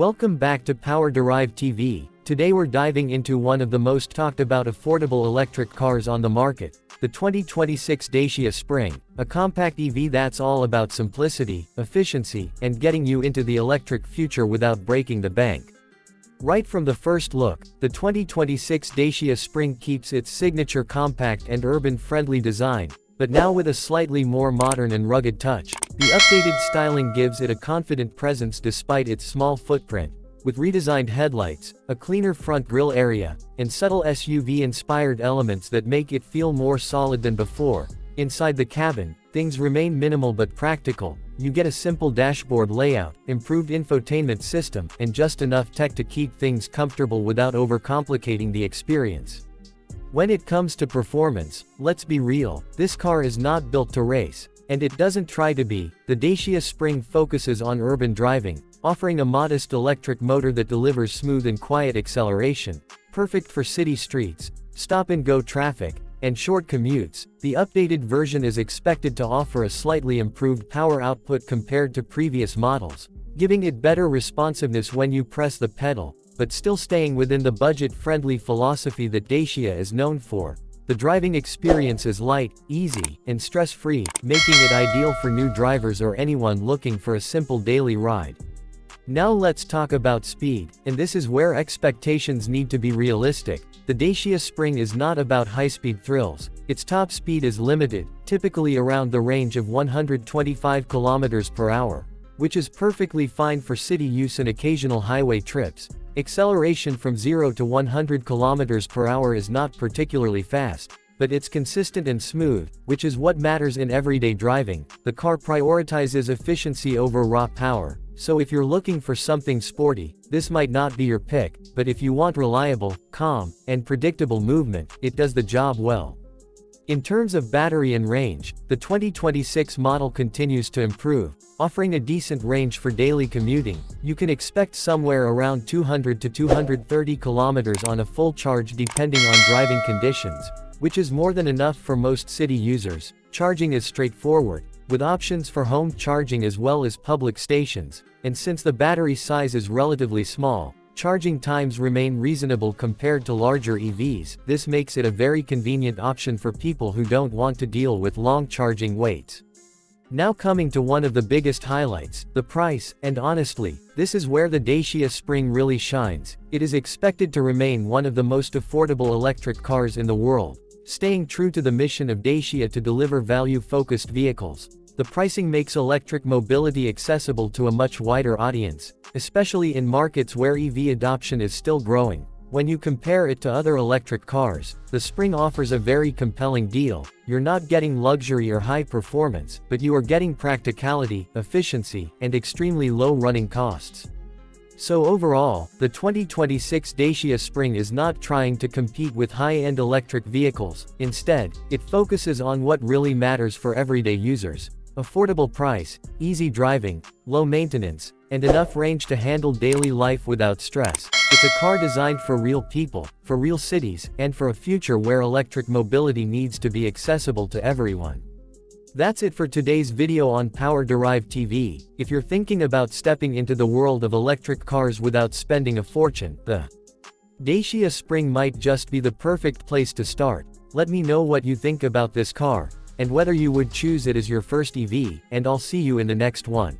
Welcome back to Power Derived TV. Today we're diving into one of the most talked about affordable electric cars on the market, the 2026 Dacia Spring, a compact EV that's all about simplicity, efficiency, and getting you into the electric future without breaking the bank. Right from the first look, the 2026 Dacia Spring keeps its signature compact and urban-friendly design, but now with a slightly more modern and rugged touch. The updated styling gives it a confident presence despite its small footprint, with redesigned headlights, a cleaner front grille area, and subtle SUV-inspired elements that make it feel more solid than before. Inside the cabin, things remain minimal but practical. You get a simple dashboard layout, improved infotainment system, and just enough tech to keep things comfortable without overcomplicating the experience. When it comes to performance, let's be real, this car is not built to race, and it doesn't try to be. The Dacia Spring focuses on urban driving, offering a modest electric motor that delivers smooth and quiet acceleration, perfect for city streets, stop-and-go traffic, and short commutes. The updated version is expected to offer a slightly improved power output compared to previous models, giving it better responsiveness when you press the pedal, but still staying within the budget-friendly philosophy that Dacia is known for. The driving experience is light, easy, and stress-free, making it ideal for new drivers or anyone looking for a simple daily ride. Now let's talk about speed, and this is where expectations need to be realistic. The Dacia Spring is not about high-speed thrills. Its top speed is limited, typically around the range of 125 km per hour, which is perfectly fine for city use and occasional highway trips. Acceleration from 0 to 100 km per hour is not particularly fast, but it's consistent and smooth, which is what matters in everyday driving. The car prioritizes efficiency over raw power, so if you're looking for something sporty, this might not be your pick, but if you want reliable, calm, and predictable movement, it does the job well. In terms of battery and range, the 2026 model continues to improve, offering a decent range for daily commuting. You can expect somewhere around 200 to 230 kilometers on a full charge depending on driving conditions, which is more than enough for most city users. Charging is straightforward, with options for home charging as well as public stations, and since the battery size is relatively small, charging times remain reasonable compared to larger EVs. This makes it a very convenient option for people who don't want to deal with long charging waits. Now coming to one of the biggest highlights, the price, and honestly, this is where the Dacia Spring really shines. It is expected to remain one of the most affordable electric cars in the world, staying true to the mission of Dacia to deliver value-focused vehicles. The pricing makes electric mobility accessible to a much wider audience, especially in markets where EV adoption is still growing. When you compare it to other electric cars, the Spring offers a very compelling deal. You're not getting luxury or high performance, but you are getting practicality, efficiency, and extremely low running costs. So overall, the 2026 Dacia Spring is not trying to compete with high-end electric vehicles. Instead, it focuses on what really matters for everyday users: affordable price, easy driving, low maintenance, and enough range to handle daily life without stress. It's a car designed for real people, for real cities, and for a future where electric mobility needs to be accessible to everyone. That's it for today's video on Power Derived TV. If you're thinking about stepping into the world of electric cars without spending a fortune, the Dacia Spring might just be the perfect place to start. Let me know what you think about this car, and whether you would choose it as your first EV, and I'll see you in the next one.